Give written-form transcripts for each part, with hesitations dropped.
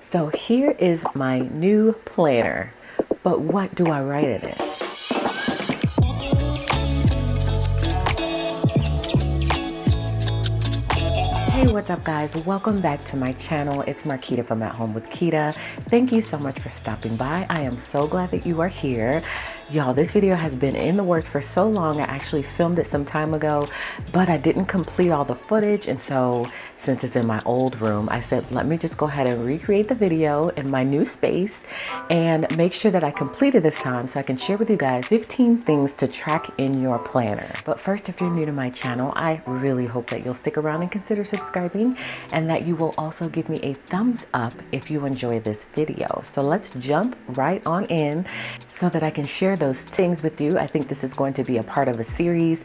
So here is my new planner, but what do I write in it? Hey, what's up guys? Welcome back to my channel. It's Marquita from At Home with Quita. Thank you so much for stopping by. I am so glad that you are here. Y'all, this video has been in the works for so long. I actually filmed it some time ago, but I didn't complete all the footage. And so since it's in my old room, I said, let me just go ahead and recreate the video in my new space and make sure that I complete it this time so I can share with you guys 15 things to track in your planner. But first, if you're new to my channel, I really hope that you'll stick around and consider subscribing and that you will also give me a thumbs up if you enjoy this video. So let's jump right on in so that I can share those things with you. I think this is going to be a part of a series.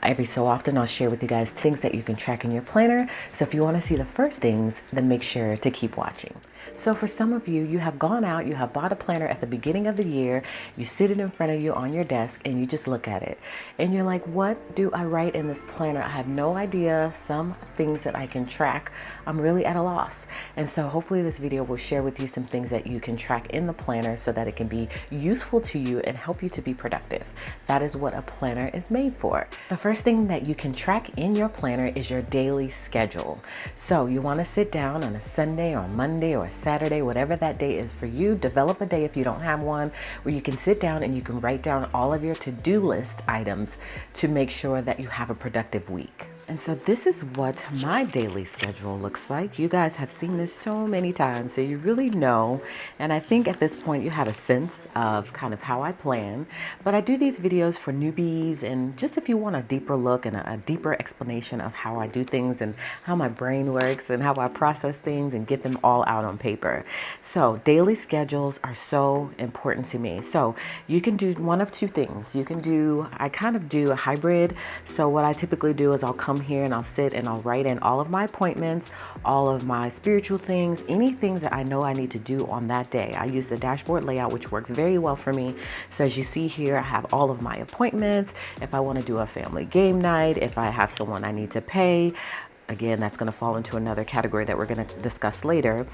Every so often I'll share with you guys things that you can track in your planner. So if you want to see the first things, then make sure to keep watching. So for some of you, you have gone out, you have bought a planner at the beginning of the year, you sit it in front of you on your desk and you just look at it. And you're like, what do I write in this planner? I have no idea. Some things that I can track, I'm really at a loss. And so hopefully this video will share with you some things that you can track in the planner so that it can be useful to you and help you to be productive. That is what a planner is made for. The first thing that you can track in your planner is your daily schedule. So you want to sit down on a Sunday or Monday or a Saturday, whatever that day is for you. Develop a day if you don't have one where you can sit down and you can write down all of your to-do list items to make sure that you have a productive week. And so this is what my daily schedule looks like. You guys have seen this so many times, so you really know. And I think at this point you have a sense of kind of how I plan. But I do these videos for newbies and just if you want a deeper look and a deeper explanation of how I do things and how my brain works and how I process things and get them all out on paper. So daily schedules are so important to me. So you can do one of two things. I kind of do a hybrid. So what I typically do is I'll come here and I'll sit and I'll write in all of my appointments, all of my spiritual things, any things that I know I need to do on that day. I use the dashboard layout, which works very well for me. So as you see here, I have all of my appointments. If I want to do a family game night, if I have someone I need to pay, again, that's going to fall into another category that we're going to discuss later.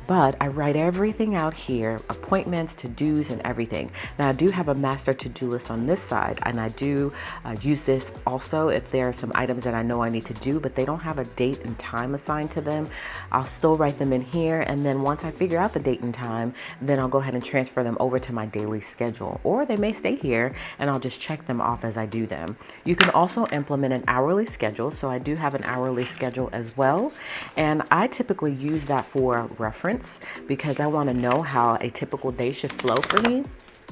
But I write everything out here, appointments, to-dos, and everything. Now, I do have a master to-do list on this side, and I do use this also if there are some items that I know I need to do, but they don't have a date and time assigned to them. I'll still write them in here, and then once I figure out the date and time, then I'll go ahead and transfer them over to my daily schedule. Or they may stay here, and I'll just check them off as I do them. You can also implement an hourly schedule, so I do have an hourly schedule as well, and I typically use that for reference because I want to know how a typical day should flow for me.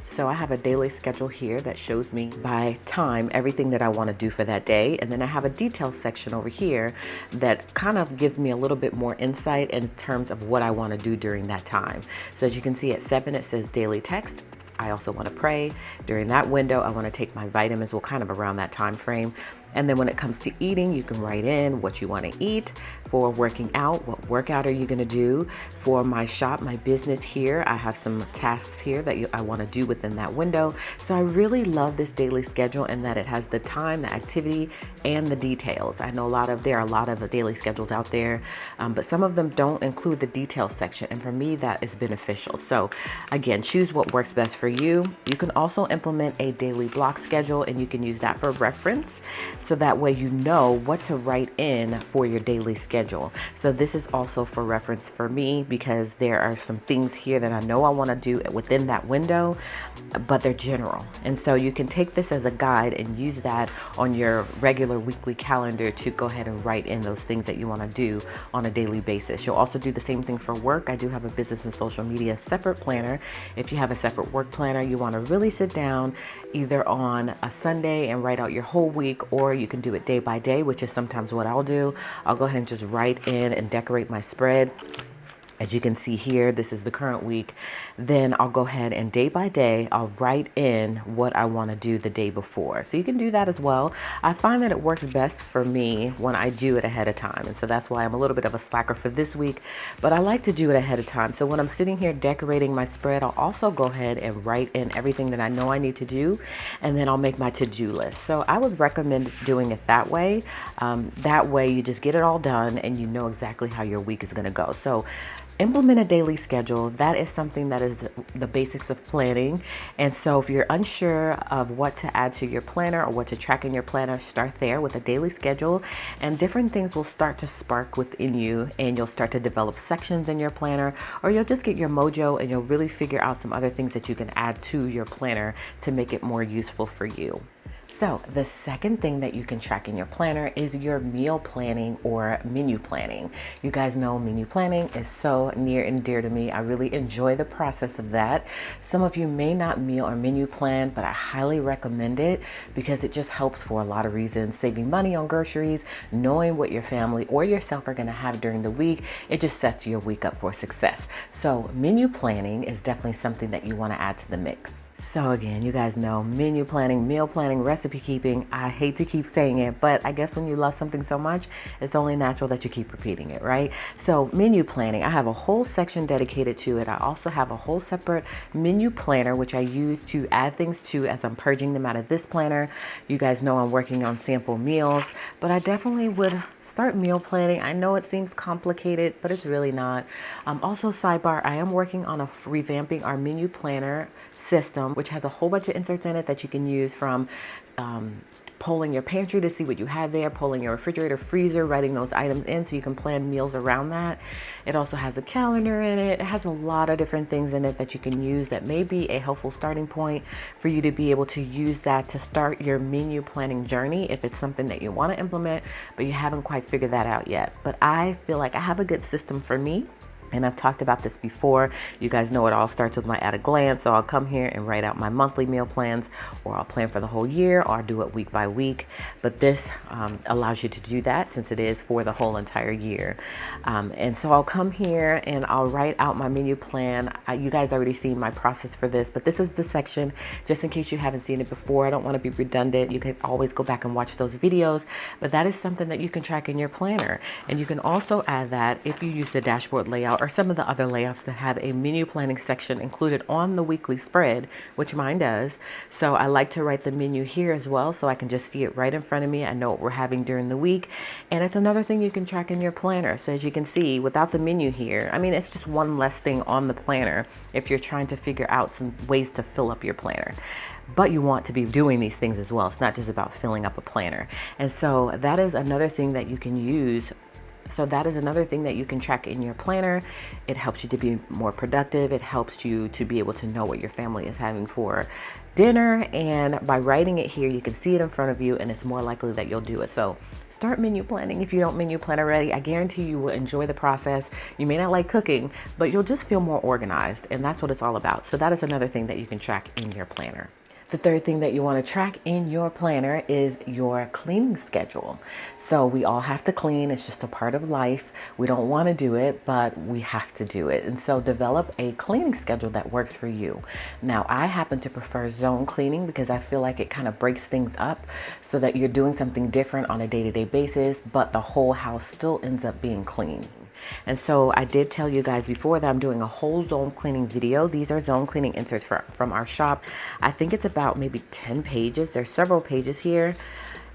So I have a daily schedule here that shows me by time everything that I want to do for that day, and then I have a detail section over here that kind of gives me a little bit more insight in terms of what I want to do during that time. So as you can see at 7 it says daily text. I also want to pray. During that window, I want to take my vitamins, well, kind of around that time frame. And then when it comes to eating, you can write in what you want to eat. For working out, what workout are you going to do? For my shop, my business here, I have some tasks here that I want to do within that window. So I really love this daily schedule in that it has the time, the activity, and the details. I know there are a lot of daily schedules out there, but some of them don't include the details section. And for me, that is beneficial. So again, choose what works best for you. You can also implement a daily block schedule, and you can use that for reference. So that way you know what to write in for your daily schedule. So this is also for reference for me because there are some things here that I know I want to do within that window, but they're general. And so you can take this as a guide and use that on your regular weekly calendar to go ahead and write in those things that you want to do on a daily basis. You'll also do the same thing for work. I do have a business and social media separate planner. If you have a separate work planner, you want to really sit down either on a Sunday and write out your whole week, or you can do it day by day, which is sometimes what I'll do. I'll go ahead and just write in and decorate my spread. As you can see here, this is the current week. Then I'll go ahead and day by day, I'll write in what I want to do the day before. So you can do that as well. I find that it works best for me when I do it ahead of time. And so that's why I'm a little bit of a slacker for this week, but I like to do it ahead of time. So when I'm sitting here decorating my spread, I'll also go ahead and write in everything that I know I need to do. And then I'll make my to-do list. So I would recommend doing it that way. That way you just get it all done and you know exactly how your week is going to go. So Implement a daily schedule. That is something that is the basics of planning. And so if you're unsure of what to add to your planner or what to track in your planner, start there with a daily schedule, and different things will start to spark within you, and you'll start to develop sections in your planner, or you'll just get your mojo and you'll really figure out some other things that you can add to your planner to make it more useful for you. So the second thing that you can track in your planner is your meal planning or menu planning. You guys know menu planning is so near and dear to me. I really enjoy the process of that. Some of you may not meal or menu plan, but I highly recommend it because it just helps for a lot of reasons. Saving money on groceries, knowing what your family or yourself are going to have during the week, it just sets your week up for success. So menu planning is definitely something that you want to add to the mix. So again, you guys know menu planning, meal planning, recipe keeping. I hate to keep saying it, but I guess when you love something so much, it's only natural that you keep repeating it, right? So menu planning, I have a whole section dedicated to it. I also have a whole separate menu planner, which I use to add things to as I'm purging them out of this planner. You guys know I'm working on sample meals, but I definitely would start meal planning. I know it seems complicated, but it's really not. Also, sidebar, I am working on revamping our menu planner system, which has a whole bunch of inserts in it that you can use, from polling your pantry to see what you have there, polling your refrigerator, freezer, writing those items in so you can plan meals around that. It also has a calendar in it. It has a lot of different things in it that you can use that may be a helpful starting point for you to be able to use that to start your menu planning journey if it's something that you want to implement, but you haven't quite figured that out yet. But I feel like I have a good system for me. And I've talked about this before. You guys know it all starts with my at a glance. So I'll come here and write out my monthly meal plans, or I'll plan for the whole year, or I'll do it week by week. But this allows you to do that since it is for the whole entire year. And so I'll come here and I'll write out my menu plan. You guys already seen my process for this, but this is the section just in case you haven't seen it before. I don't want to be redundant. You can always go back and watch those videos, but that is something that you can track in your planner. And you can also add that if you use the dashboard layout or some of the other layouts that have a menu planning section included on the weekly spread, which mine does. So I like to write the menu here as well, so I can just see it right in front of me. I know what we're having during the week. And it's another thing you can track in your planner. So as you can see, without the menu here, I mean, it's just one less thing on the planner if you're trying to figure out some ways to fill up your planner. But you want to be doing these things as well. It's not just about filling up a planner. And so that is another thing that you can use. So that is another thing that you can track in your planner. It helps you to be more productive. It helps you to be able to know what your family is having for dinner. And by writing it here, you can see it in front of you, and it's more likely that you'll do it. So start menu planning. If you don't menu plan already, I guarantee you will enjoy the process. You may not like cooking, but you'll just feel more organized. And that's what it's all about. So that is another thing that you can track in your planner. The third thing that you want to track in your planner is your cleaning schedule. So we all have to clean. It's just a part of life. We don't want to do it, but we have to do it. And so develop a cleaning schedule that works for you. Now, I happen to prefer zone cleaning because I feel like it kind of breaks things up so that you're doing something different on a day-to-day basis, but the whole house still ends up being clean. And so I did tell you guys before that I'm doing a whole zone cleaning video. These are zone cleaning inserts from our shop. I think it's about maybe 10 pages. There's several pages here.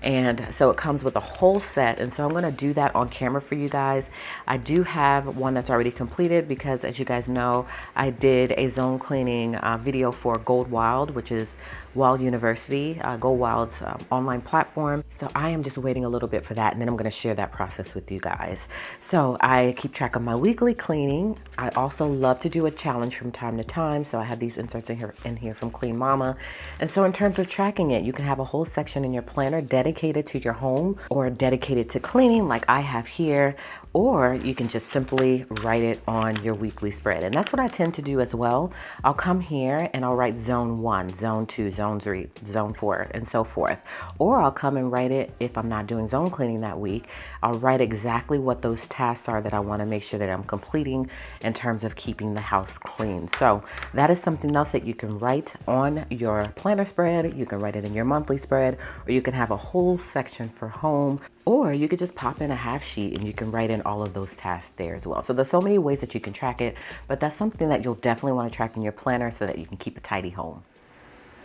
And so it comes with a whole set. And so I'm going to do that on camera for you guys. I do have one that's already completed because, as you guys know, I did a zone cleaning video for Gold Wild, which is Wild University, Go Wild's online platform. So I am just waiting a little bit for that, and then I'm going to share that process with you guys. So I keep track of my weekly cleaning. I also love to do a challenge from time to time. So I have these inserts in here from Clean Mama. And so in terms of tracking it, you can have a whole section in your planner dedicated to your home or dedicated to cleaning like I have here, or you can just simply write it on your weekly spread. And that's what I tend to do as well. I'll come here and I'll write zone 1, zone 2, zone 3, zone 4, and so forth. Or I'll come and write it, if I'm not doing zone cleaning that week, I'll write exactly what those tasks are that I want to make sure that I'm completing in terms of keeping the house clean. So that is something else that you can write on your planner spread. You can write it in your monthly spread, or you can have a whole section for home, or you could just pop in a half sheet and you can write in all of those tasks there as well. So there's so many ways that you can track it, but that's something that you'll definitely want to track in your planner so that you can keep a tidy home.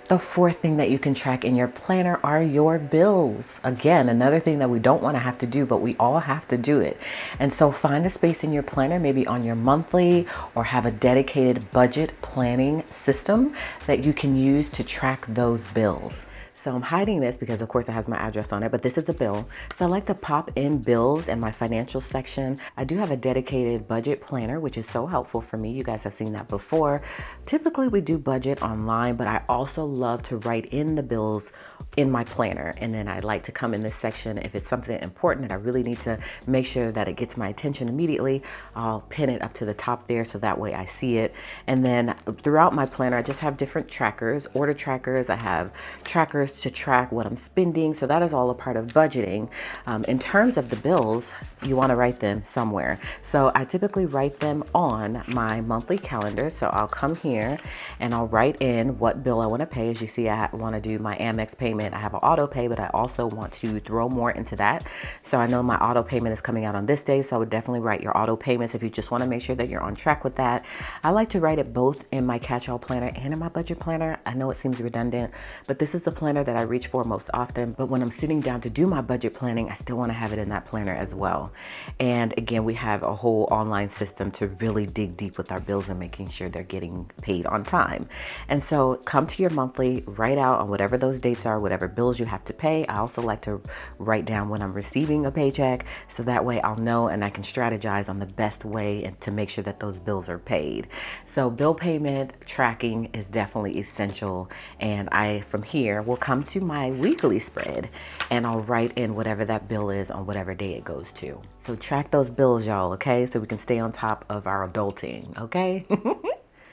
The fourth thing that you can track in your planner are your bills. Again, another thing that we don't want to have to do, but we all have to do it. And so find a space in your planner, maybe on your monthly, or have a dedicated budget planning system that you can use to track those bills. So I'm hiding this because of course it has my address on it, but this is a bill. So I like to pop in bills in my financial section. I do have a dedicated budget planner, which is so helpful for me. You guys have seen that before. Typically we do budget online, but I also love to write in the bills in my planner. And then I like to come in this section. If it's something important that I really need to make sure that it gets my attention immediately, I'll pin it up to the top there so that way I see it. And then throughout my planner, I just have different trackers, order trackers. I have trackers to track what I'm spending. So that is all a part of budgeting. In terms of the bills, you want to write them somewhere. So I typically write them on my monthly calendar. So I'll come here and I'll write in what bill I want to pay. As you see, I want to do my Amex payment. I have an auto pay, but I also want to throw more into that. So I know my auto payment is coming out on this day. So I would definitely write your auto payments if you just want to make sure that you're on track with that. I like to write it both in my catch-all planner and in my budget planner. I know it seems redundant, but this is the planner that I reach for most often. But when I'm sitting down to do my budget planning, I still want to have it in that planner as well. And again, we have a whole online system to really dig deep with our bills and making sure they're getting paid on time. And so come to your monthly, write out on whatever those dates are, whatever bills you have to pay. I also like to write down when I'm receiving a paycheck, so that way I'll know and I can strategize on the best way to make sure that those bills are paid. So bill payment tracking is definitely essential. And from here will come to my weekly spread and I'll write in whatever that bill is on whatever day it goes to. So track those bills, y'all, okay? So we can stay on top of our adulting, okay?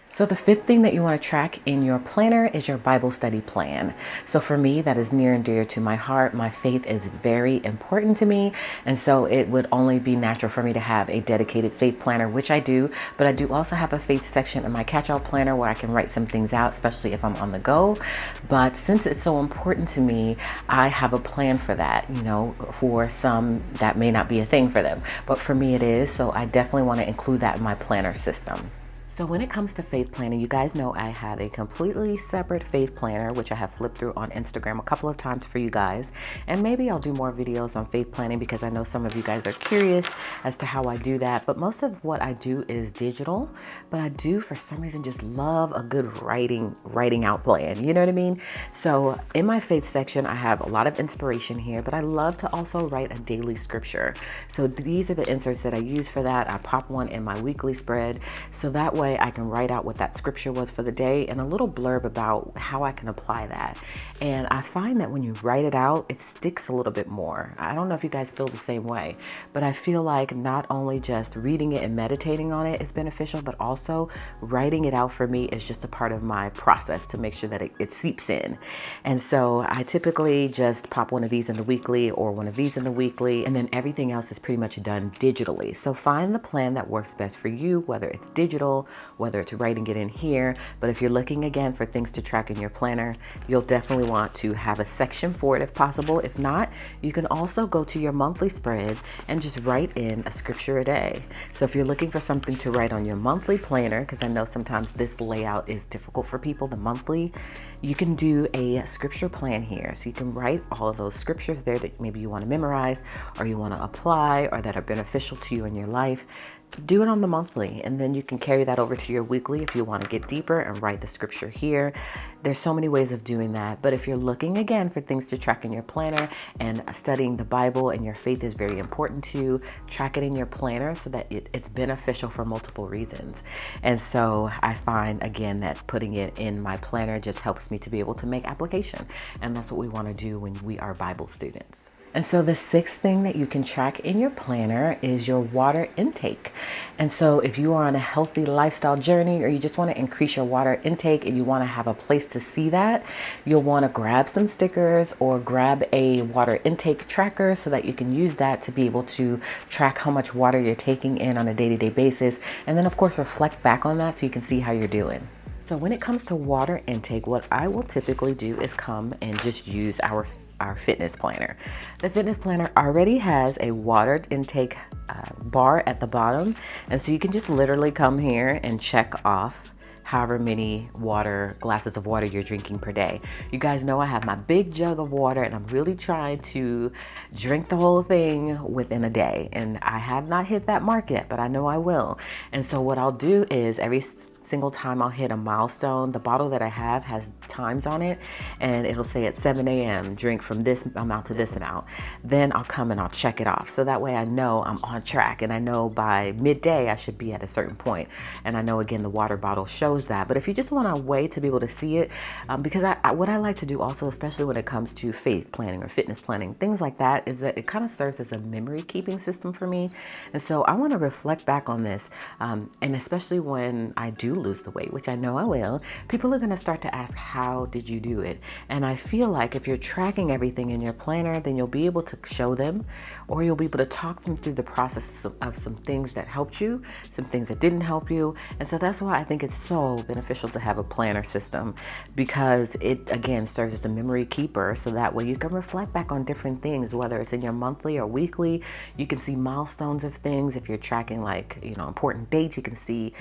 So the fifth thing that you want to track in your planner is your Bible study plan. So for me, that is near and dear to my heart. My faith is very important to me. And so it would only be natural for me to have a dedicated faith planner, which I do. But I do also have a faith section in my catch-all planner where I can write some things out, especially if I'm on the go. But since it's so important to me, I have a plan for that. You know, for some, that may not be a thing for them. But for me, it is. So I definitely want to include that in my planner system. So when it comes to faith planning, you guys know I have a completely separate faith planner, which I have flipped through on Instagram a couple of times for you guys. And maybe I'll do more videos on faith planning because I know some of you guys are curious as to how I do that. But most of what I do is digital, but I do for some reason just love a good writing out plan. You know what I mean? So in my faith section, I have a lot of inspiration here, but I love to also write a daily scripture. So these are the inserts that I use for that. I pop one in my weekly spread. So that way I can write out what that scripture was for the day and a little blurb about how I can apply that. And I find that when you write it out, it sticks a little bit more. I don't know if you guys feel the same way, but I feel like not only just reading it and meditating on it is beneficial, but also writing it out for me is just a part of my process to make sure that it seeps in. And so I typically just pop one of these in the weekly or one of these in the weekly, and then everything else is pretty much done digitally. So find the plan that works best for you, whether it's digital, whether it's writing it in here. But if you're looking again for things to track in your planner, you'll definitely want to have a section for it if possible. If not, you can also go to your monthly spread and just write in a scripture a day. So if you're looking for something to write on your monthly planner, because I know sometimes this layout is difficult for people, the monthly, you can do a scripture plan here. So you can write all of those scriptures there that maybe you want to memorize or you want to apply or that are beneficial to you in your life. Do it on the monthly, and then you can carry that over to your weekly if you want to get deeper and write the scripture here. There's so many ways of doing that. But if you're looking again for things to track in your planner and studying the Bible and your faith is very important to you, track it in your planner so that it's beneficial for multiple reasons. And so I find again that putting it in my planner just helps me to be able to make application. And that's what we want to do when we are Bible students. And so the sixth thing that you can track in your planner is your water intake. And so if you are on a healthy lifestyle journey or you just want to increase your water intake and you want to have a place to see that, you'll want to grab some stickers or grab a water intake tracker so that you can use that to be able to track how much water you're taking in on a day-to-day basis. And then of course reflect back on that so you can see how you're doing. So when it comes to water intake, what I will typically do is come and just use our fitness planner. The fitness planner already has a water intake bar at the bottom. And so you can just literally come here and check off however many glasses of water you're drinking per day. You guys know I have my big jug of water and I'm really trying to drink the whole thing within a day. And I have not hit that mark yet, but I know I will. And so what I'll do is every single time I'll hit a milestone, the bottle that I have has times on it and it'll say at 7 a.m. drink from this amount to this amount. Then I'll come and I'll check it off. So that way I know I'm on track and I know by midday I should be at a certain point. And I know again the water bottle shows that. But if you just want a way to be able to see it, because what I like to do also, especially when it comes to faith planning or fitness planning, things like that, is that it kind of serves as a memory keeping system for me. And so I want to reflect back on this, and especially when I do lose the weight, which I know I will, people are going to start to ask, how did you do it? And I feel like if you're tracking everything in your planner, then you'll be able to show them, or you'll be able to talk them through the process of some things that helped you, some things that didn't help you. And so that's why I think it's so beneficial to have a planner system, because it again serves as a memory keeper. So that way you can reflect back on different things, whether it's in your monthly or weekly. You can see milestones of things. If you're tracking like, important dates, you can see,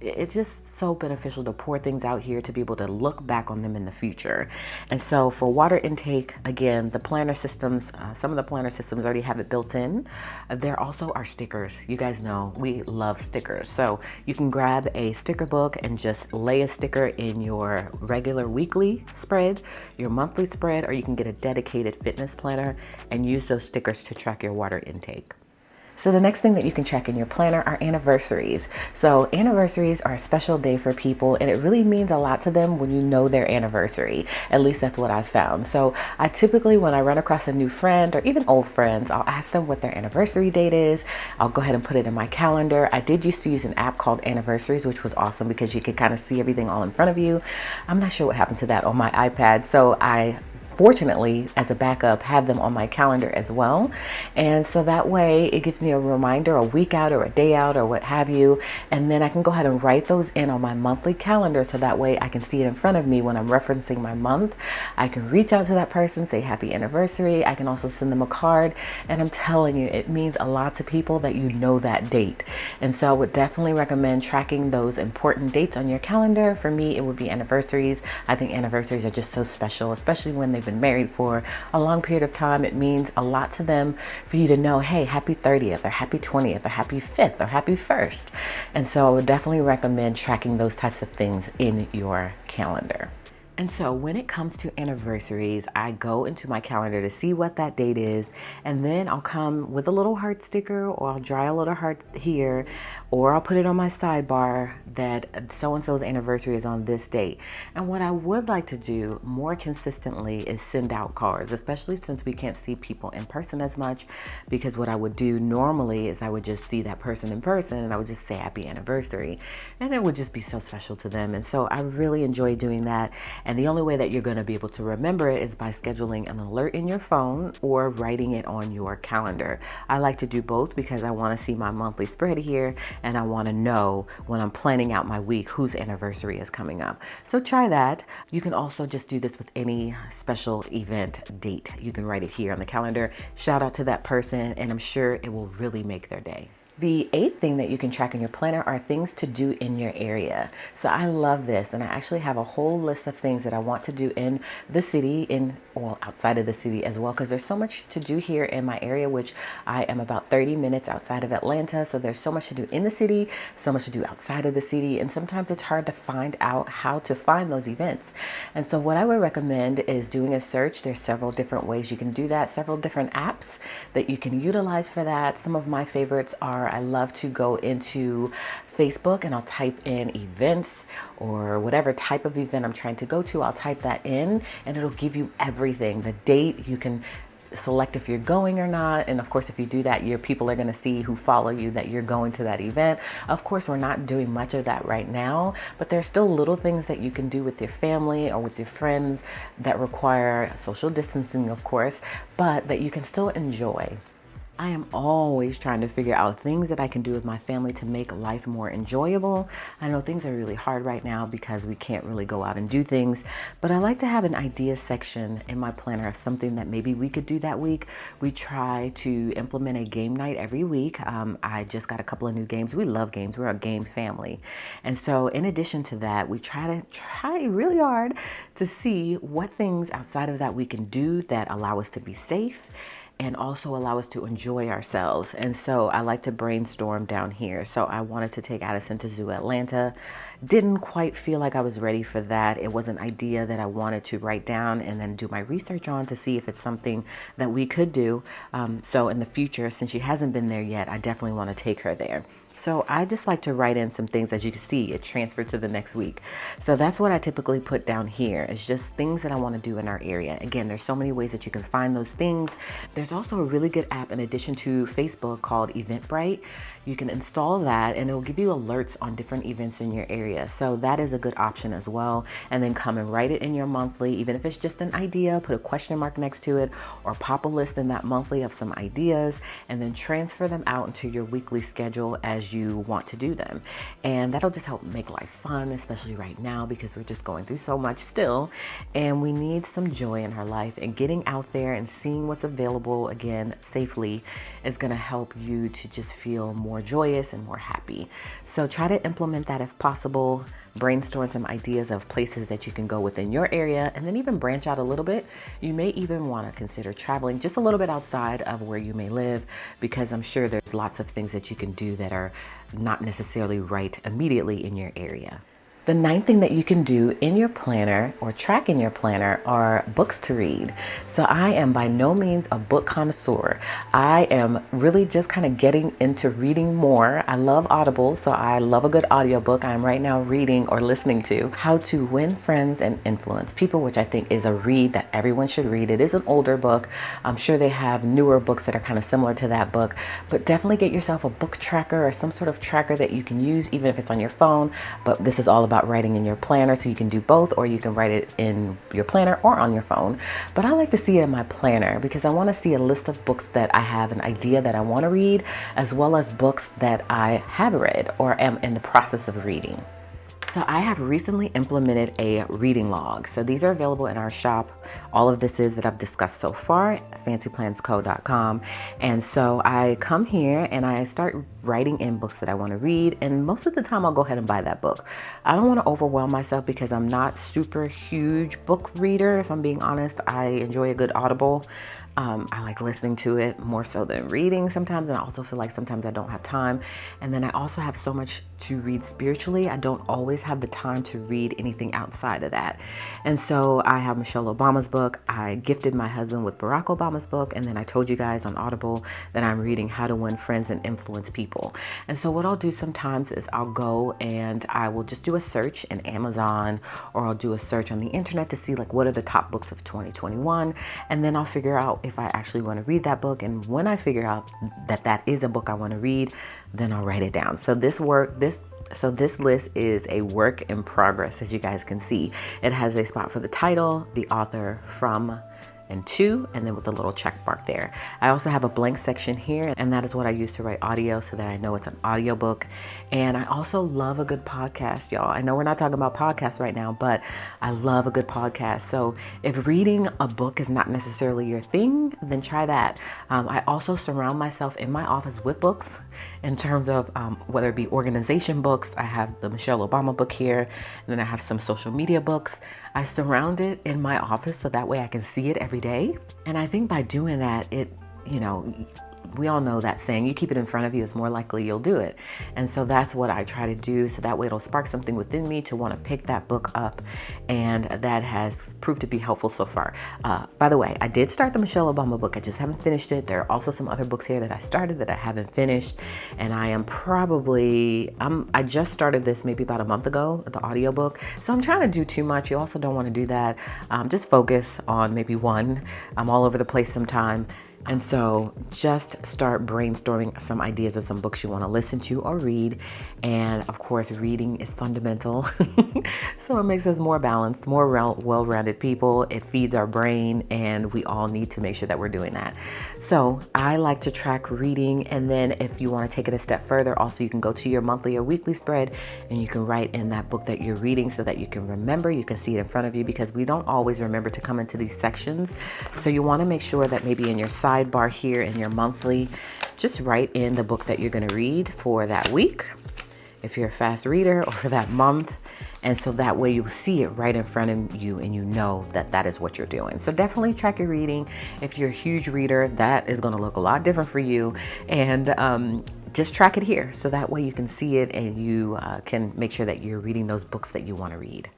it's just so beneficial to pour things out here to be able to look back on them in the future. And so for water intake, again, the planner systems, some of the planner systems already have it built in. There also are stickers. You guys know we love stickers. So you can grab a sticker book and just lay a sticker in your regular weekly spread, your monthly spread, or you can get a dedicated fitness planner and use those stickers to track your water intake. So the next thing that you can track in your planner are anniversaries. So anniversaries are a special day for people, and it really means a lot to them when you know their anniversary. At least that's what I've found. So I typically, when I run across a new friend or even old friends, I'll ask them what their anniversary date is. I'll go ahead and put it in my calendar. I did used to use an app called Anniversaries, which was awesome because you could kind of see everything all in front of you. I'm not sure what happened to that on my iPad. So I fortunately, as a backup, have them on my calendar as well. And so that way it gives me a reminder a week out or a day out or what have you. And then I can go ahead and write those in on my monthly calendar. So that way I can see it in front of me when I'm referencing my month. I can reach out to that person, say happy anniversary. I can also send them a card. And I'm telling you, it means a lot to people that you know that date. And so I would definitely recommend tracking those important dates on your calendar. For me, it would be anniversaries. I think anniversaries are just so special, especially when they've been married for a long period of time. It means a lot to them for you to know, hey, happy 30th or happy 20th or happy 5th or happy 1st. And so I would definitely recommend tracking those types of things in your calendar. And so when it comes to anniversaries, I go into my calendar to see what that date is, and then I'll come with a little heart sticker, or I'll draw a little heart here, or I'll put it on my sidebar that so-and-so's anniversary is on this date. And what I would like to do more consistently is send out cards, especially since we can't see people in person as much, because what I would do normally is I would just see that person in person and I would just say happy anniversary, and it would just be so special to them. And so I really enjoy doing that. And the only way that you're going to be able to remember it is by scheduling an alert in your phone or writing it on your calendar. I like to do both because I want to see my monthly spread here, and I want to know when I'm planning out my week whose anniversary is coming up. So try that. You can also just do this with any special event date. You can write it here on the calendar, shout out to that person, and I'm sure it will really make their day. The 8th thing that you can track in your planner are things to do in your area. So I love this, and I actually have a whole list of things that I want to do in the city, outside of the city as well, because there's so much to do here in my area, which I am about 30 minutes outside of Atlanta. So there's so much to do in the city, so much to do outside of the city, and sometimes it's hard to find out how to find those events. And so what I would recommend is doing a search. There's several different ways you can do that, several different apps that you can utilize for that. Some of my favorites are, I love to go into Facebook and I'll type in events or whatever type of event I'm trying to go to. I'll type that in and it'll give you everything, the date. You can select if you're going or not. And of course, if you do that, your people are going to see who follow you that you're going to that event. Of course, we're not doing much of that right now, but there's still little things that you can do with your family or with your friends that require social distancing, of course, but that you can still enjoy. I am always trying to figure out things that I can do with my family to make life more enjoyable. I know things are really hard right now because we can't really go out and do things, but I like to have an idea section in my planner of something that maybe we could do that week. We try to implement a game night every week. I just got a couple of new games. We love games. We're a game family. And so in addition to that, we try really hard to see what things outside of that we can do that allow us to be safe and also allow us to enjoy ourselves. And so I like to brainstorm down here. So I wanted to take Addison to Zoo Atlanta. Didn't quite feel like I was ready for that. It was an idea that I wanted to write down and then do my research on to see if it's something that we could do. So in the future, since she hasn't been there yet, I definitely want to take her there. So I just like to write in some things. As you can see, it transferred to the next week. So that's what I typically put down here. It's just things that I want to do in our area. Again, there's so many ways that you can find those things. There's also a really good app in addition to Facebook called Eventbrite. You can install that and it will give you alerts on different events in your area. So that is a good option as well. And then come and write it in your monthly, even if it's just an idea, put a question mark next to it or pop a list in that monthly of some ideas and then transfer them out into your weekly schedule as you want to do them. And that'll just help make life fun, especially right now because we're just going through so much still and we need some joy in our life, and getting out there and seeing what's available again safely is going to help you to just feel more joyous and more happy. So try to implement that if possible. Brainstorm some ideas of places that you can go within your area and then even branch out a little bit. You may even want to consider traveling just a little bit outside of where you may live, because I'm sure there's lots of things that you can do that are not necessarily right immediately in your area. The ninth thing that you can do in your planner or track in your planner are books to read. So I am by no means a book connoisseur. I am really just kind of getting into reading more. I love Audible, so I love a good audiobook. I'm right now reading or listening to How to Win Friends and Influence People, which I think is a read that everyone should read. It is an older book. I'm sure they have newer books that are kind of similar to that book, but definitely get yourself a book tracker or some sort of tracker that you can use, even if it's on your phone. But this is all about writing in your planner, so you can do both, or you can write it in your planner or on your phone. But I like to see it in my planner because I want to see a list of books that I have an idea that I want to read, as well as books that I have read or am in the process of reading. So I have recently implemented a reading log. So these are available in our shop. All of this is that I've discussed so far, fancyplansco.com. And so I come here and I start writing in books that I want to read. And most of the time I'll go ahead and buy that book. I don't want to overwhelm myself because I'm not super huge book reader. If I'm being honest, I enjoy a good Audible. I like listening to it more so than reading sometimes, and I also feel like sometimes I don't have time. And then I also have so much to read spiritually. I don't always have the time to read anything outside of that. And so I have Michelle Obama's book. I gifted my husband with Barack Obama's book, and then I told you guys on Audible that I'm reading How to Win Friends and Influence People. And so what I'll do sometimes is I'll go and I will just do a search in Amazon, or I'll do a search on the internet to see like what are the top books of 2021, and then I'll figure out if I actually want to read that book. And when I figure out that that is a book I want to read, then I'll write it down. So this list is a work in progress, as you guys can see. It has a spot for the title, the author, from, and to, and then with a little check mark there. I also have a blank section here, and that is what I use to write audio so that I know it's an audiobook. And I also love a good podcast, y'all. I know we're not talking about podcasts right now, but I love a good podcast. So if reading a book is not necessarily your thing, then try that. I also surround myself in my office with books in terms of whether it be organization books. I have the Michelle Obama book here, and then I have some social media books. I surround it in my office so that way I can see it every day. And I think by doing that, we all know that saying, you keep it in front of you, it's more likely you'll do it. And so that's what I try to do. So that way it'll spark something within me to want to pick that book up. And that has proved to be helpful so far. By the way, I did start the Michelle Obama book. I just haven't finished it. There are also some other books here that I started that I haven't finished. And I just started this maybe about a month ago, the audiobook. So I'm trying to do too much. You also don't want to do that. Just focus on maybe one. I'm all over the place sometime. And so just start brainstorming some ideas of some books you want to listen to or read. And of course, reading is fundamental. So it makes us more balanced, more well-rounded people. It feeds our brain, and we all need to make sure that we're doing that. So I like to track reading. And then if you want to take it a step further, also you can go to your monthly or weekly spread and you can write in that book that you're reading so that you can remember, you can see it in front of you, because we don't always remember to come into these sections. So you want to make sure that maybe in your sidebar here in your monthly, just write in the book that you're going to read for that week, if you're a fast reader, or for that month. And so that way you see it right in front of you and you know that that is what you're doing. So definitely track your reading. If you're a huge reader, that is going to look a lot different for you. And just track it here. So that way you can see it and you can make sure that you're reading those books that you want to read.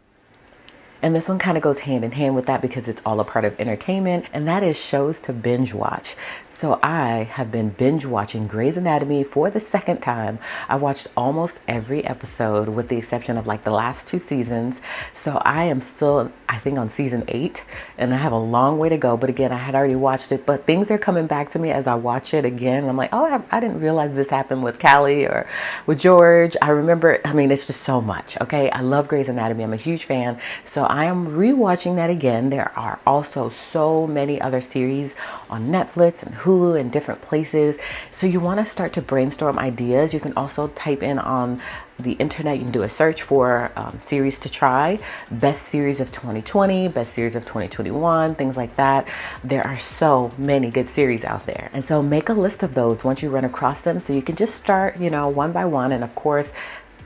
And this one kind of goes hand in hand with that because it's all a part of entertainment, and that is shows to binge watch. So I have been binge watching Grey's Anatomy for the second time. I watched almost every episode with the exception of like the last 2 seasons. So I am still, I think, on season 8, and I have a long way to go. But again, I had already watched it, but things are coming back to me as I watch it again. And I'm like, oh, I didn't realize this happened with Callie or with George. I remember, I mean, it's just so much. Okay. I love Grey's Anatomy. I'm a huge fan. So I am rewatching that again. There are also so many other series on Netflix and Hulu and different places. So you want to start to brainstorm ideas. You can also type in on the internet, you can do a search for series to try, best series of 2020, best series of 2021, things like that. There are so many good series out there. And so make a list of those once you run across them, so you can just start, you know, one by one. And of course,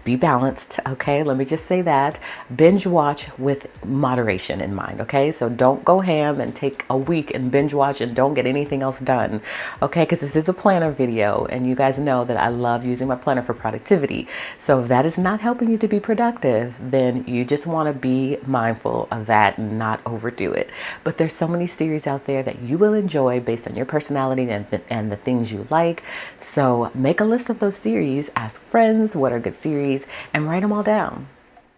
be balanced. Okay. Let me just say that. Binge watch with moderation in mind. Okay. So don't go ham and take a week and binge watch and don't get anything else done. Okay. Because this is a planner video and you guys know that I love using my planner for productivity. So if that is not helping you to be productive, then you just want to be mindful of that and not overdo it. But there's so many series out there that you will enjoy based on your personality and the things you like. So make a list of those series, ask friends what are good series, and write them all down.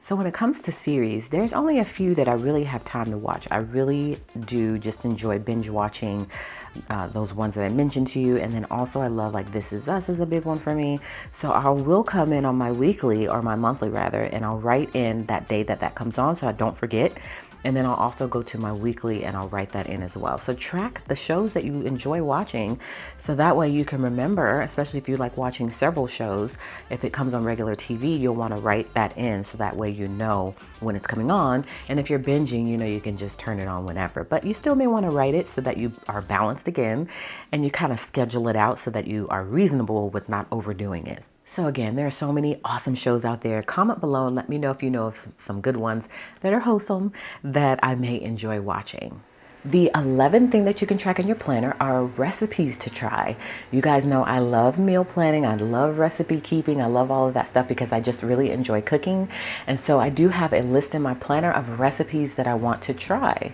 So when it comes to series, there's only a few that I really have time to watch. I really do just enjoy binge watching those ones that I mentioned to you. And then also I love, like, This Is Us is a big one for me. So I will come in on my weekly, or my monthly rather, and I'll write in that day that comes on so I don't forget. And then I'll also go to my weekly and I'll write that in as well. So track the shows that you enjoy watching, so that way you can remember, especially if you like watching several shows. If it comes on regular TV, you'll want to write that in so that way you know when it's coming on. And if you're binging, you know, you can just turn it on whenever. But you still may want to write it so that you are balanced again, and you kind of schedule it out so that you are reasonable with not overdoing it. So again, there are so many awesome shows out there. Comment below and let me know if you know of some good ones that are wholesome that I may enjoy watching. The 11th thing that you can track in your planner are recipes to try. You guys know I love meal planning. I love recipe keeping. I love all of that stuff because I just really enjoy cooking. And so I do have a list in my planner of recipes that I want to try.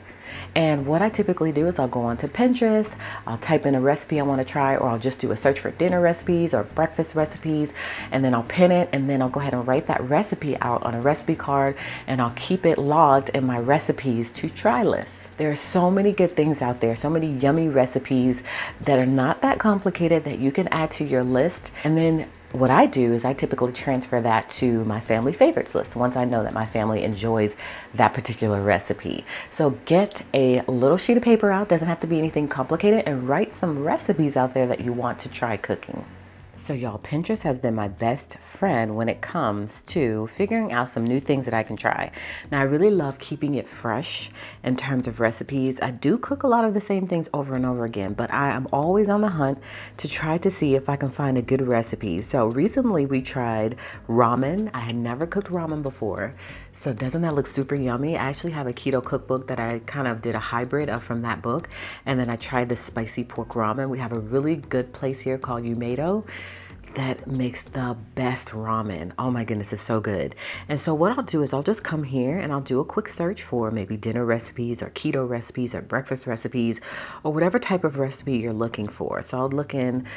And what I typically do is I'll go onto Pinterest, I'll type in a recipe I want to try, or I'll just do a search for dinner recipes or breakfast recipes, and then I'll pin it, and then I'll go ahead and write that recipe out on a recipe card, and I'll keep it logged in my recipes to try list. There are so many good things out there, so many yummy recipes that are not that complicated that you can add to your list. And then what I do is I typically transfer that to my family favorites list once I know that my family enjoys that particular recipe. So get a little sheet of paper out, doesn't have to be anything complicated, and write some recipes out there that you want to try cooking. So y'all, Pinterest has been my best friend when it comes to figuring out some new things that I can try. Now, I really love keeping it fresh in terms of recipes. I do cook a lot of the same things over and over again, but I am always on the hunt to try to see if I can find a good recipe. So recently we tried ramen. I had never cooked ramen before. So doesn't that look super yummy? I actually have a keto cookbook that I kind of did a hybrid of from that book. And then I tried the spicy pork ramen. We have a really good place here called Umedo. that makes the best ramen. Oh my goodness, it's so good. And so what I'll do is I'll just come here and I'll do a quick search for maybe dinner recipes or keto recipes or breakfast recipes or whatever type of recipe you're looking for. So I'll look in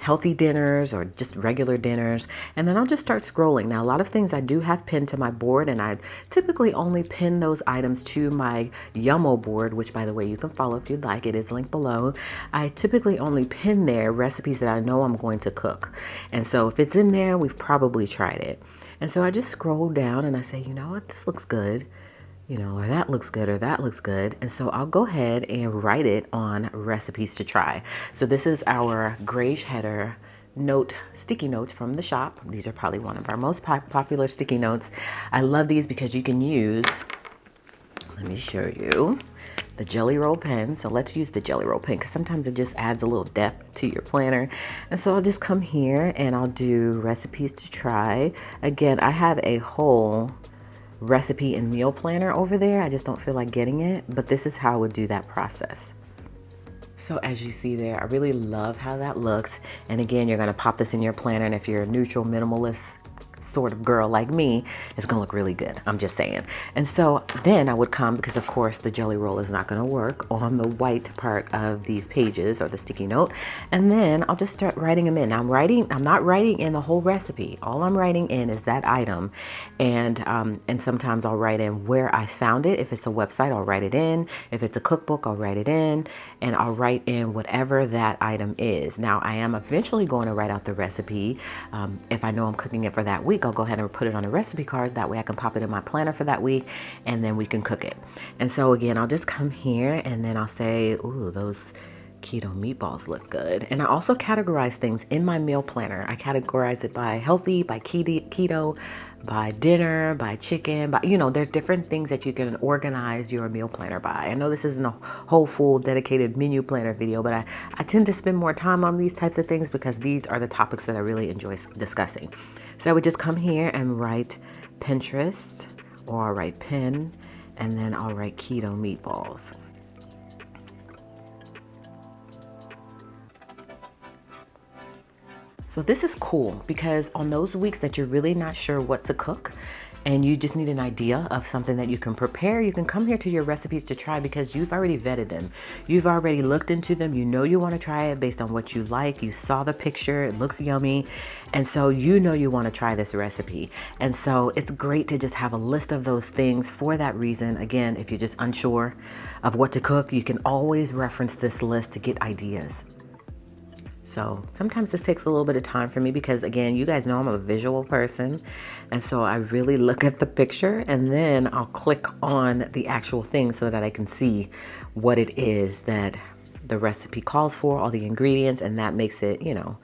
healthy dinners or just regular dinners, and then I'll just start scrolling. Now, a lot of things I do have pinned to my board, and I typically only pin those items to my Yummo board, which, by the way, you can follow if you'd like. It is linked below. I typically only pin there recipes that I know I'm going to cook. And so if it's in there, we've probably tried it. And so I just scroll down and I say, you know what, this looks good, you know, or that looks good, or that looks good. And so I'll go ahead and write it on recipes to try. So this is our Grayish Header sticky notes from the shop. These are probably one of our most popular sticky notes. I love these because you can use, let me show you, the Jelly Roll pen. So let's use the Jelly Roll pen because sometimes it just adds a little depth to your planner. And so I'll just come here and I'll do recipes to try. Again, I have a whole recipe and meal planner over there. I just don't feel like getting it, but this is how I would do that process. So as you see there, I really love how that looks. And again, you're gonna pop this in your planner, and if you're a neutral minimalist sort of girl like me, it's gonna look really good. I'm just saying. And so then I would come, because of course the Jelly Roll is not gonna work on the white part of these pages or the sticky note. And then I'll just start writing them in. Now I'm not writing in the whole recipe. All I'm writing in is that item. And sometimes I'll write in where I found it. If it's a website, I'll write it in. If it's a cookbook, I'll write it in. And I'll write in whatever that item is. Now I am eventually going to write out the recipe. If I know I'm cooking it for that week, I'll go ahead and put it on a recipe card. That way I can pop it in my planner for that week, and then we can cook it. And so again, I'll just come here and then I'll say, ooh, those keto meatballs look good. And I also categorize things in my meal planner. I categorize it by healthy, by keto, by dinner, by chicken, by, you know, there's different things that you can organize your meal planner by. I know this isn't a whole full dedicated menu planner video, but I tend to spend more time on these types of things because these are the topics that I really enjoy discussing. So I would just come here and write Pinterest, or I'll write pin, and then I'll write keto meatballs. So this is cool because on those weeks that you're really not sure what to cook and you just need an idea of something that you can prepare, you can come here to your recipes to try because you've already vetted them. You've already looked into them. You know you want to try it based on what you like. You saw the picture. It looks yummy. And so you know you want to try this recipe. And so it's great to just have a list of those things for that reason. Again, if you're just unsure of what to cook, you can always reference this list to get ideas. So sometimes this takes a little bit of time for me because, again, you guys know I'm a visual person. And so I really look at the picture and then I'll click on the actual thing so that I can see what it is that the recipe calls for, all the ingredients, and that makes it, you know,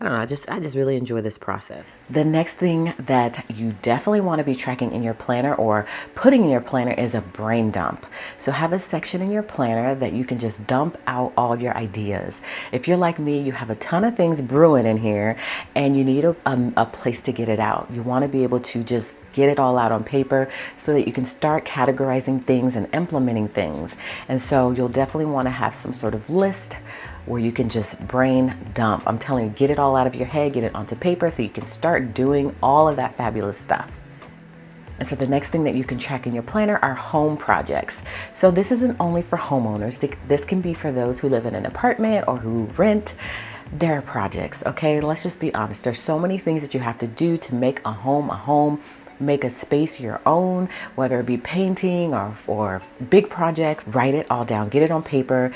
I don't know, I just really enjoy this process. The next thing that you definitely want to be tracking in your planner or putting in your planner is a brain dump. So have a section in your planner that you can just dump out all your ideas. If you're like me, you have a ton of things brewing in here and you need a place to get it out. You want to be able to just get it all out on paper so that you can start categorizing things and implementing things. And so you'll definitely want to have some sort of list where you can just brain dump. I'm telling you, get it all out of your head, get it onto paper so you can start doing all of that fabulous stuff. And so the next thing that you can track in your planner are home projects. So this isn't only for homeowners. This can be for those who live in an apartment or who rent. Their projects, okay? Let's just be honest. There's so many things that you have to do to make a home, make a space your own, whether it be painting or big projects. Write it all down, get it on paper,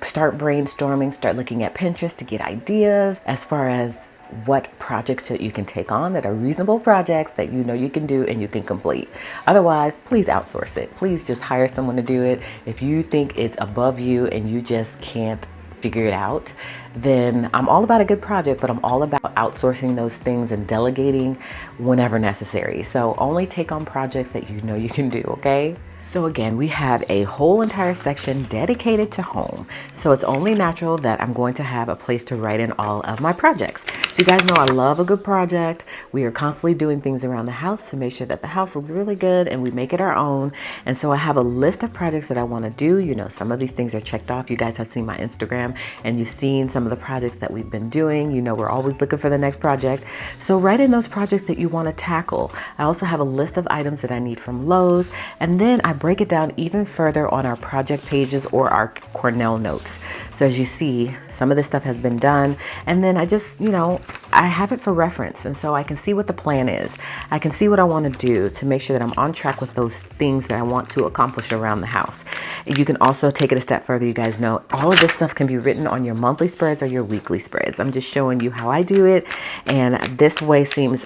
start brainstorming, start looking at Pinterest to get ideas as far as what projects that you can take on that are reasonable projects that you know you can do and you can complete. Otherwise, please outsource it. Please just hire someone to do it. If you think it's above you and you just can't figure it out, then I'm all about a good project, but I'm all about outsourcing those things and delegating whenever necessary. So only take on projects that you know you can do, okay? So again, we have a whole entire section dedicated to home. So it's only natural that I'm going to have a place to write in all of my projects. So you guys know I love a good project. We are constantly doing things around the house to make sure that the house looks really good and we make it our own. And so I have a list of projects that I want to do. You know, some of these things are checked off. You guys have seen my Instagram and you've seen some of the projects that we've been doing. You know, we're always looking for the next project. So write in those projects that you want to tackle. I also have a list of items that I need from Lowe's, and then I break it down even further on our project pages or our Cornell notes. So as you see, some of this stuff has been done, and then I just, you know, I have it for reference, and so I can see what the plan is. I can see what I want to do to make sure that I'm on track with those things that I want to accomplish around the house. You can also take it a step further. You guys know all of this stuff can be written on your monthly spreads or your weekly spreads. I'm just showing you how I do it, and this way seems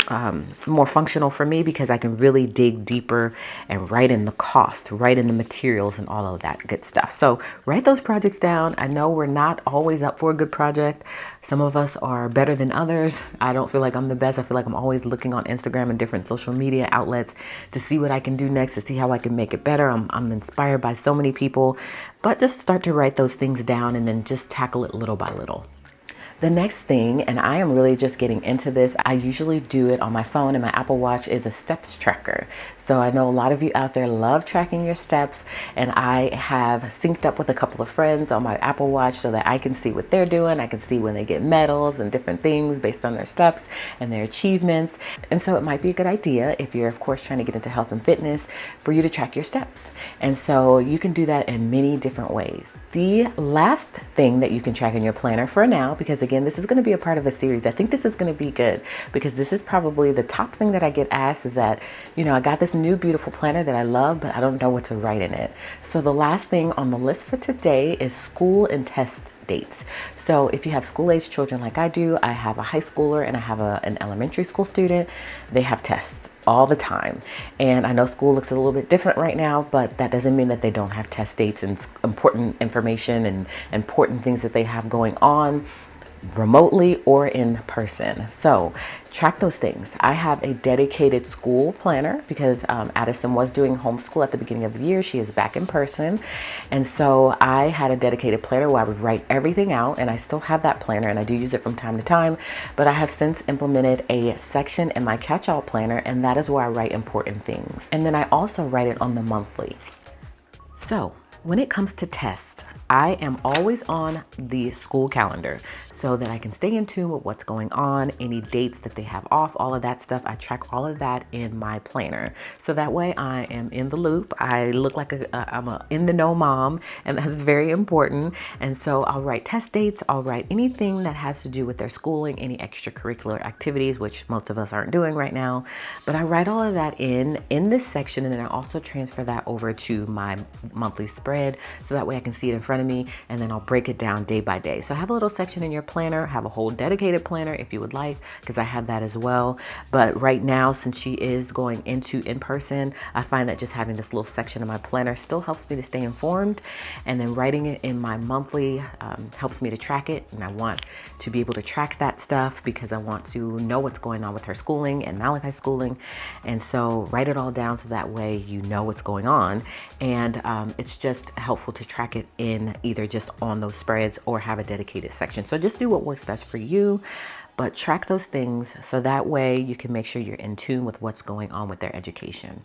more functional for me because I can really dig deeper and write in the cost, write in the materials and all of that good stuff. So write those projects down. I know we're not always up for a good project. Some of us are better than others. I don't feel like I'm the best. I feel like I'm always looking on Instagram and different social media outlets to see what I can do next, to see how I can make it better. I'm inspired by so many people, but just start to write those things down and then just tackle it little by little. The next thing, and I am really just getting into this, I usually do it on my phone and my Apple Watch, is a steps tracker. So I know a lot of you out there love tracking your steps, and I have synced up with a couple of friends on my Apple Watch so that I can see what they're doing. I can see when they get medals and different things based on their steps and their achievements. And so it might be a good idea, if you're of course trying to get into health and fitness, for you to track your steps. And so you can do that in many different ways. The last thing that you can track in your planner for now, because again, this is going to be a part of a series. I think this is going to be good because this is probably the top thing that I get asked is that, you know, I got this new beautiful planner that I love, but I don't know what to write in it. So the last thing on the list for today is school and test dates. So if you have school-age children like I do, I have a high schooler and I have an elementary school student, they have tests all the time. And I know school looks a little bit different right now, but that doesn't mean that they don't have test dates and important information and important things that they have going on remotely or in person. So track those things. I have a dedicated school planner because Addison was doing homeschool at the beginning of the year. She is back in person. And so I had a dedicated planner where I would write everything out, and I still have that planner and I do use it from time to time, but I have since implemented a section in my catch-all planner, and that is where I write important things. And then I also write it on the monthly. So when it comes to tests, I am always on the school calendar so that I can stay in tune with what's going on, any dates that they have off, all of that stuff. I track all of that in my planner. So that way I am in the loop. I look like I'm a in the know mom, and that's very important. And so I'll write test dates. I'll write anything that has to do with their schooling, any extracurricular activities, which most of us aren't doing right now. But I write all of that in this section, and then I also transfer that over to my monthly spread so that way I can see it in front of me, and then I'll break it down day by day. So have a little section in your planner, have a whole dedicated planner if you would like, because I have that as well. But right now, since she is going into in-person, I find that just having this little section of my planner still helps me to stay informed, and then writing it in my monthly helps me to track it. And I want to be able to track that stuff because I want to know what's going on with her schooling and Malachi's schooling. And so write it all down so that way you know what's going on, and it's just helpful to track it in either just on those spreads or have a dedicated section. So just do what works best for you, but track those things so that way you can make sure you're in tune with what's going on with their education.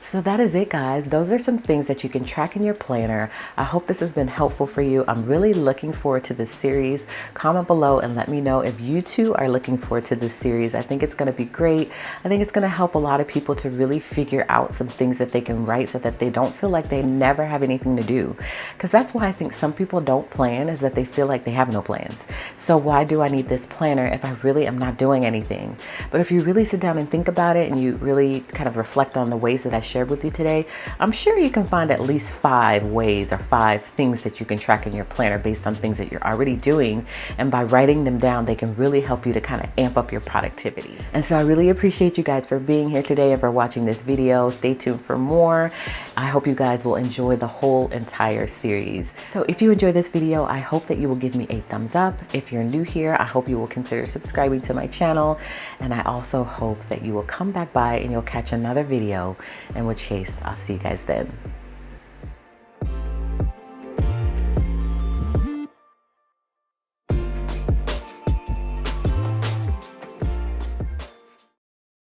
So that is it, guys. Those are some things that you can track in your planner. I hope this has been helpful for you. I'm really looking forward to this series. Comment below and let me know if you too are looking forward to this series. I think it's going to be great. I think it's going to help a lot of people to really figure out some things that they can write so that they don't feel like they never have anything to do. Because that's why I think some people don't plan, is that they feel like they have no plans. So why do I need this planner if I really am not doing anything? But if you really sit down and think about it and you really kind of reflect on the ways that I shared with you today, I'm sure you can find at least 5 ways or 5 things that you can track in your planner based on things that you're already doing. And by writing them down, they can really help you to kind of amp up your productivity. And so I really appreciate you guys for being here today and for watching this video. Stay tuned for more. I hope you guys will enjoy the whole entire series. So if you enjoyed this video, I hope that you will give me a thumbs up. If you're new here, I hope you will consider subscribing to my channel. And I also hope that you will come back by and you'll catch another video in and with Chase. I'll see you guys then.